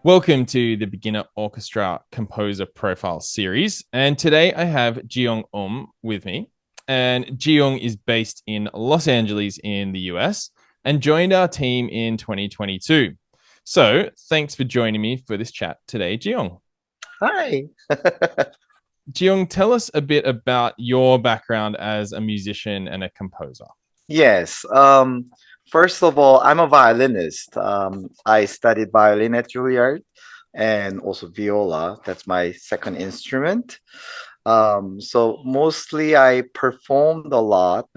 Welcome to the Beginner Orchestra Composer Profile Series. And today I have Jiyoung with me. And Jiyoung is based in Los Angeles in the US and joined our team in 2022. So thanks for joining me for this chat today, Jiyoung. Hi. Jiyoung, tell us a bit about your background as a musician and a composer. Yes. First of all, I'm a violinist. I studied violin at Juilliard and also viola. That's my second instrument. So mostly I performed a lot,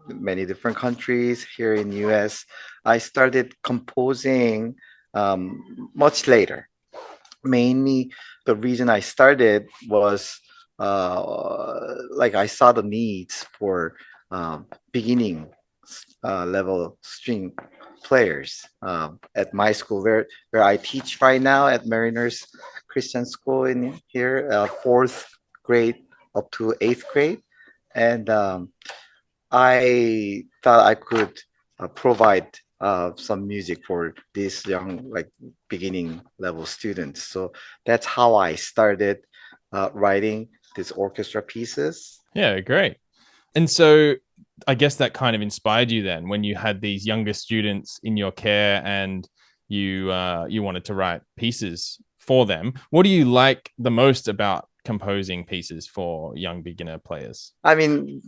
many different countries here in US. I started composing much later. Mainly the reason I started was like I saw the needs for beginning level string players at my school where I teach right now at Mariners Christian School in here, fourth grade up to eighth grade, and I thought I could provide some music for these young, like beginning level students. So that's how I started writing these orchestra pieces. Yeah, great. And so I guess that kind of inspired you then when you had these younger students in your care and you wanted to write pieces for them. What do you like the most about composing pieces for young beginner players? I mean,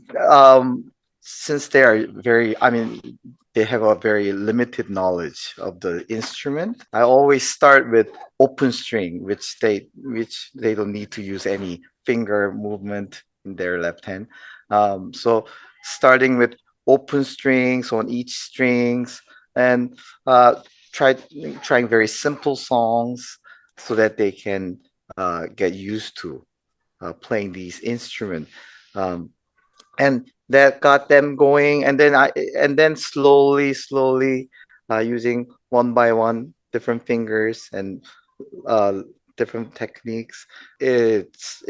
since they have a very limited knowledge of the instrument. I always start with open string, which they don't need to use any finger movement in their left hand. So starting with open strings on each strings and try trying very simple songs so that they can get used to playing these instruments. Um, and that got them going, and then slowly using one by one different fingers and uh different techniques. It's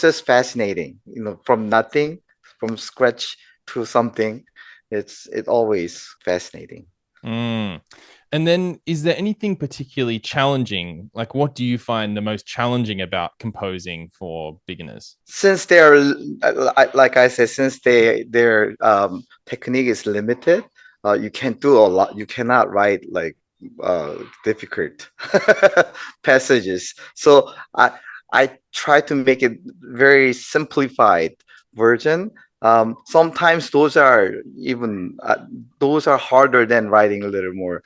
just fascinating, from nothing, from scratch to something. It's always fascinating. Mm. And then is there anything particularly challenging? Like what do you find the most challenging about composing for beginners? Since they're like I said, since their technique is limited, you can't do a lot. You cannot write like difficult passages. So I try to make it very simplified version. Sometimes those are harder than writing a little more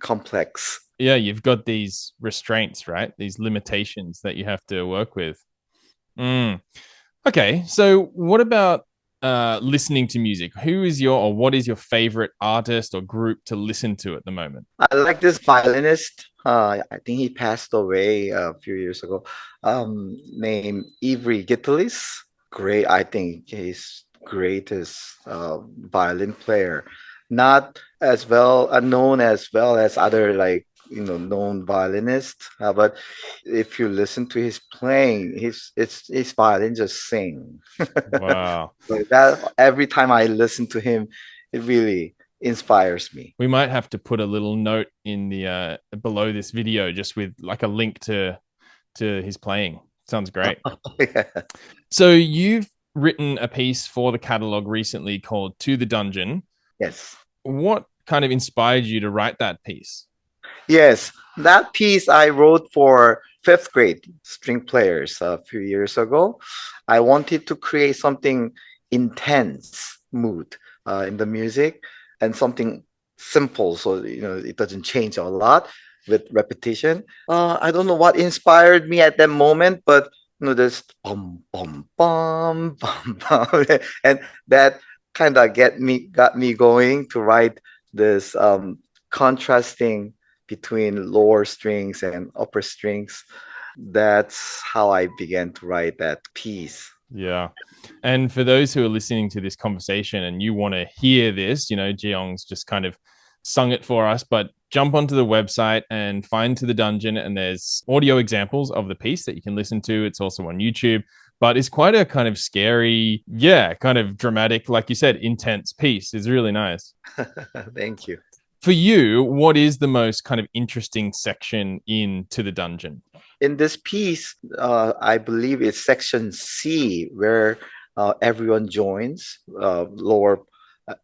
complex. Yeah, you've got these restraints, right? These limitations that you have to work with. Mm. Okay, so what about listening to music? Who is your or what is your favorite artist or group to listen to at the moment? I like this violinist. I think he passed away a few years ago. Named Ivry Gitalis. Great. I think he's greatest violin player. Not as well as other like known violinists, but if you listen to his playing, his violin just sing. Wow. Like that every time I listen to him, it really inspires me. We might have to put a little note in the below this video just with like a link to his playing. Sounds great. Yeah. So you've written a piece for the catalog recently called To the Dungeon. Yes. What kind of inspired you to write that piece? Yes. That piece I wrote for fifth grade string players a few years ago. I wanted to create something intense mood in the music and something simple so it doesn't change a lot with repetition. I don't know what inspired me at that moment, but this bum bum bum bum bum, and that kind of got me going to write this contrasting between lower strings and upper strings. That's how I began to write that piece. Yeah. And for those who are listening to this conversation and you want to hear this, Jiyoung's just kind of sung it for us, but jump onto the website and find To the Dungeon. And there's audio examples of the piece that you can listen to. It's also on YouTube, but it's quite a kind of scary, yeah, kind of dramatic, like you said, intense piece. It's really nice. Thank you. For you, what is the most kind of interesting section into the dungeon? In this piece, I believe it's section C where everyone joins lower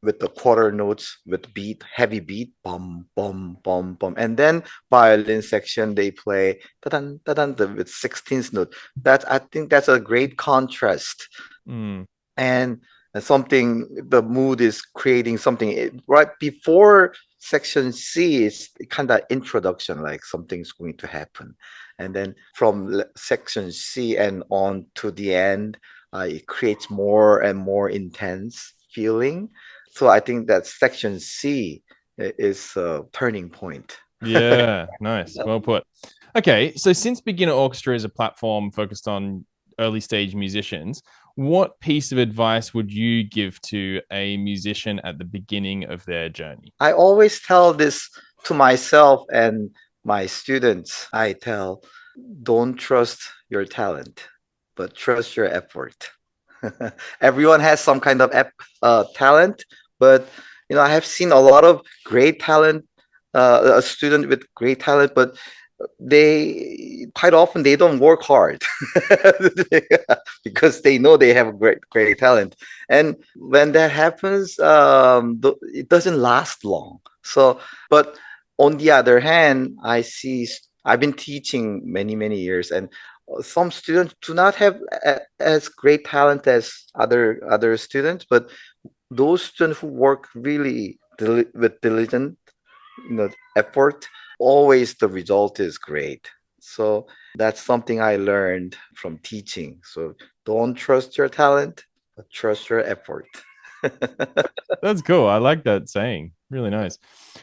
with the quarter notes with beat, heavy beat, bum bum bum bum, and then violin section they play ta-dan, ta-dan, with 16th note. That I think that's a great contrast Mm, and something the mood is creating something right before section C is kind of introduction like something's going to happen and then from section C and on to the end it creates more and more intense feeling, so I think that section C is a turning point. yeah, nice. Well put. Okay, so since Beginner Orchestra is a platform focused on early stage musicians, what piece of advice would you give to a musician at the beginning of their journey? I always tell this to myself and my students. I tell, don't trust your talent, but trust your effort. Everyone has some kind of talent, but I have seen a lot of great talent, a student with great talent, but they quite often they don't work hard because they know they have great talent, and when that happens it doesn't last long. So but on the other hand, I've been teaching many years, and some students do not have as great talent as other students, but those students who work really with diligent effort, always the result is great. So that's something I learned from teaching. So don't trust your talent, but trust your effort. That's cool. I like that saying. Really nice.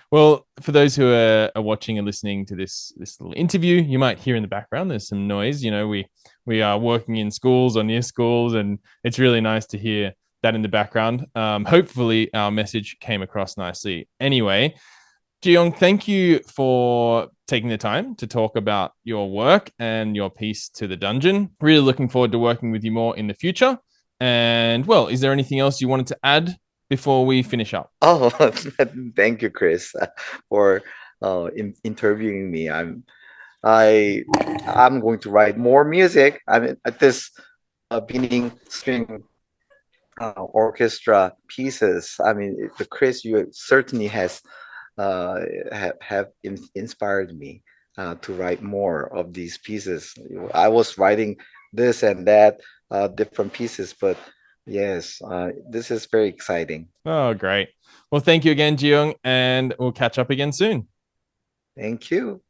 Well, for those who are watching and listening to this little interview, you might hear in the background there's some noise. You know, we are working in schools or near schools, and it's really nice to hear that in the background. Hopefully, our message came across nicely. Anyway, Jiyoung, thank you for taking the time to talk about your work and your piece to the dungeon. Really looking forward to working with you more in the future. And well, is there anything else you wanted to add before we finish up? Oh, thank you, Chris, for interviewing me. I I'm going to write more music. I mean, at this beginning string orchestra pieces. I mean, the Chris, you certainly has inspired me to write more of these pieces. I was writing this and that different pieces, but yes, this is very exciting. Oh, great. Well, thank you again, Jiyoung, and we'll catch up again soon. Thank you.